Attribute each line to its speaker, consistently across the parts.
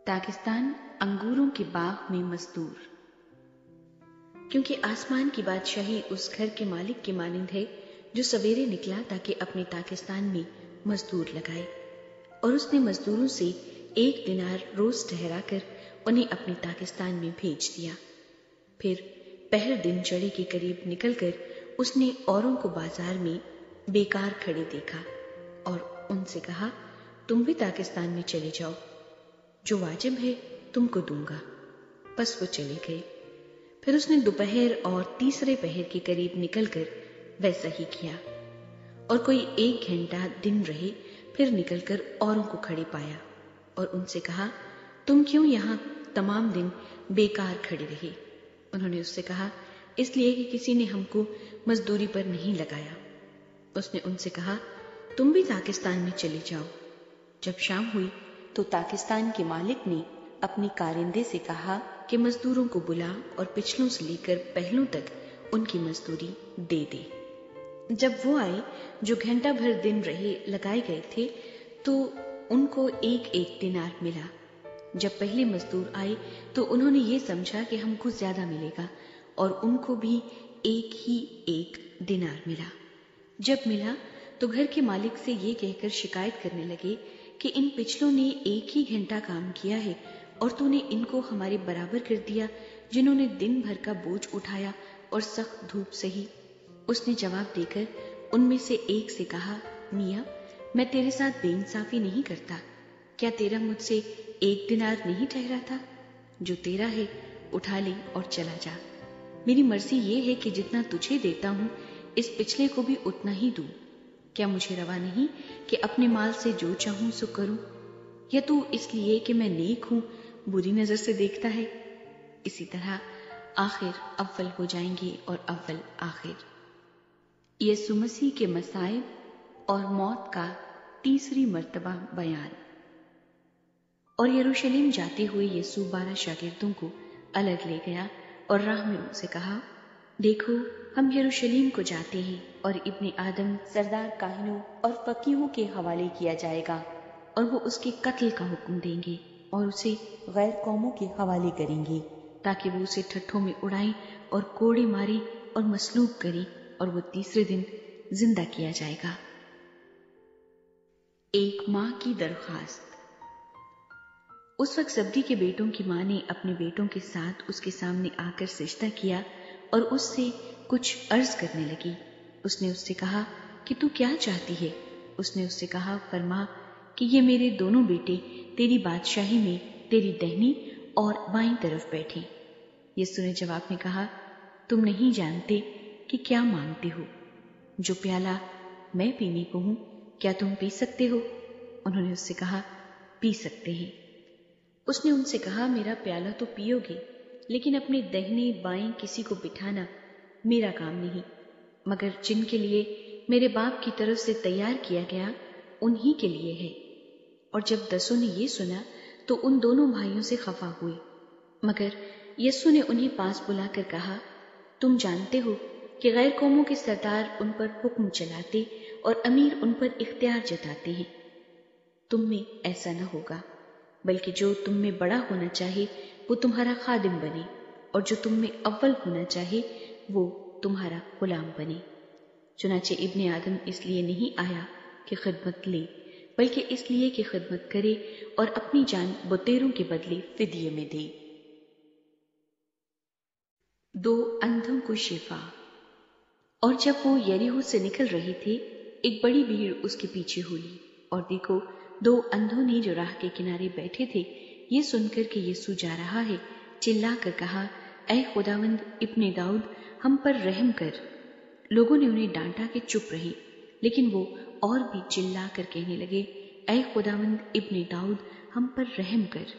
Speaker 1: پاکستان انگوروں کے باغ میں مزدور۔ کیونکہ آسمان کی بادشاہی اس گھر کے مالک کے مانند ہے جو سویرے نکلا تاکہ اپنے پاکستان میں مزدور لگائے، اور اس نے مزدوروں سے 1 دینار روز ٹھہرا کر انہیں اپنے پاکستان میں بھیج دیا۔ پھر پہر دن چڑھے کے قریب نکل کر اس نے اوروں کو بازار میں بیکار کھڑے دیکھا اور ان سے کہا، تم بھی پاکستان میں چلے جاؤ، جو واجب ہے تم کو دوں گا۔ پس وہ چلے گئے۔ پھر اس نے دوپہر اور تیسرے پہر کے قریب نکل کر ویسا ہی کیا، اور کوئی 1 گھنٹہ دن رہے، پھر نکل کر اوروں کو کھڑے پایا اور ان سے کہا، تم کیوں یہاں تمام دن بیکار کھڑے رہے؟ انہوں نے اس سے کہا، اس لیے کہ کسی نے ہم کو مزدوری پر نہیں لگایا۔ اس نے ان سے کہا، تم بھی پاکستان میں چلے جاؤ۔ جب شام ہوئی تو پاکستان کے مالک نے اپنے کارندے سے کہا کہ مزدوروں کو بلا اور پچھلوں سے لے کر پہلوں تک ان کی مزدوری دے دے۔ جب وہ آئے جو گھنٹہ بھر دن رہے لگائے گئے تھے تو ان کو 1 دینار ملا۔ جب پہلے مزدور آئے تو انہوں نے یہ سمجھا کہ ہم کو زیادہ ملے گا، اور ان کو بھی 1 دینار ملا۔ جب ملا تو گھر کے مالک سے یہ کہہ کر شکایت کرنے لگے کہ ان پچھلوں نے 1 گھنٹہ کام کیا ہے اور تو نے ان کو ہمارے برابر کر دیا جنہوں نے دن بھر کا بوجھ اٹھایا اور سخت دھوپ سہی۔ اس نے جواب دے کر ان میں سے ایک سے کہا، میاں میں تیرے ساتھ بے انصافی نہیں کرتا، کیا تیرا مجھ سے 1 دینار نہیں ٹھہرا تھا؟ جو تیرا ہے اٹھا لے اور چلا جا۔ میری مرضی یہ ہے کہ جتنا تجھے دیتا ہوں اس پچھلے کو بھی اتنا ہی دوں۔ کیا مجھے روا نہیں کہ اپنے مال سے جو چاہوں سو کروں؟ یا تو اس لیے کہ میں نیک ہوں بری نظر سے دیکھتا ہے؟ اسی طرح آخر اول ہو جائیں گے اور اول آخر۔ یسوع مسیح کے مصائب اور موت کا تیسری مرتبہ بیان۔ اور یروشلم جاتے ہوئے یسوع 12 شاگردوں کو الگ لے گیا اور راہ میں ان سے کہا، دیکھو ہم یروشلم کو جاتے ہیں اور ابن آدم سردار کاہنوں اور فقیہوں کے حوالے کیا جائے گا، اور وہ اس کے قتل کا حکم دیں گے اور اسے غیر قوموں کے حوالے کریں گے تاکہ وہ اسے ٹھٹھوں میں اڑائیں اور کوڑے ماریں اور مصلوب کریں، اور وہ تیسرے دن زندہ کیا جائے گا۔ ایک ماں کی درخواست۔ اس وقت زبدی کے بیٹوں کی ماں نے اپنے بیٹوں کے ساتھ اس کے سامنے آ کر سجدہ کیا اور اس سے کچھ عرض کرنے لگی۔ اس نے اس سے کہا کہ تو کیا چاہتی ہے؟ اس نے اس سے کہا، فرما کہ یہ میرے دونوں بیٹے تیری بادشاہی میں تیری دہنی اور بائیں طرف بیٹھیں۔ یسوع نے جواب میں کہا، تم نہیں جانتے کہ کیا مانگتے ہو۔ جو پیالہ میں پینے کو ہوں کیا تم پی سکتے ہو؟ انہوں نے اس سے کہا، پی سکتے ہیں۔ اس نے ان سے کہا، میرا پیالہ تو پیو گے، لیکن اپنے دہنے بائیں کسی کو بٹھانا میرا کام نہیں، مگر جن کے لیے میرے باپ کی طرف سے تیار کیا گیا انہی کے لیے ہے۔ اور جب 10 نے یہ سنا تو ان دونوں بھائیوں سے خفا ہوئے، مگر یسوع نے انہیں پاس بلا کر کہا، تم جانتے ہو کہ غیر قوموں کے سردار ان پر حکم چلاتے اور امیر ان پر اختیار جتاتے ہیں۔ تم میں ایسا نہ ہوگا، بلکہ جو تم میں بڑا ہونا چاہے وہ تمہارا خادم بنے، اور جو تم میں اول ہونا چاہے وہ تمہارا غلام بنے۔ چنانچہ ابن آدم اس لیے نہیں آیا کہ خدمت لے، بلکہ اس لیے کہ خدمت کرے اور اپنی جان بتیروں کے بدلے فدیے میں دے۔ 2 اندھوں کو شفا۔ اور جب وہ یریہو سے نکل رہے تھے ایک بڑی بھیڑ اس کے پیچھے ہوئی، اور دیکھو 2 اندھوں نے جو راہ کے کنارے بیٹھے تھے یہ سن کر کہ یسوع جا رہا ہے چلا کر کہا، اے خداوند ابن داؤد ہم پر رحم کر۔ لوگوں نے انہیں ڈانٹا کہ چپ رہے، لیکن وہ اور بھی چلا کر کہنے لگے، اے خداوند ابن داؤد ہم پر رحم کر۔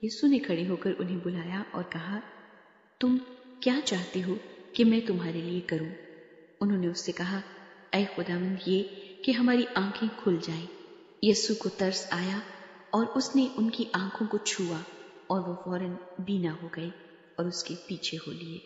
Speaker 1: یسوع نے کھڑے ہو کر انہیں بلایا اور کہا، تم کیا چاہتے ہو کہ میں تمہارے لیے کروں؟ انہوں نے اس سے کہا، اے خداوند یہ کہ ہماری آنکھیں کھل جائیں۔ یسوع کو ترس آیا اور اس نے ان کی آنکھوں کو چھوا، اور وہ فوراً بینا ہو گئے اور اس کے پیچھے ہو لیے۔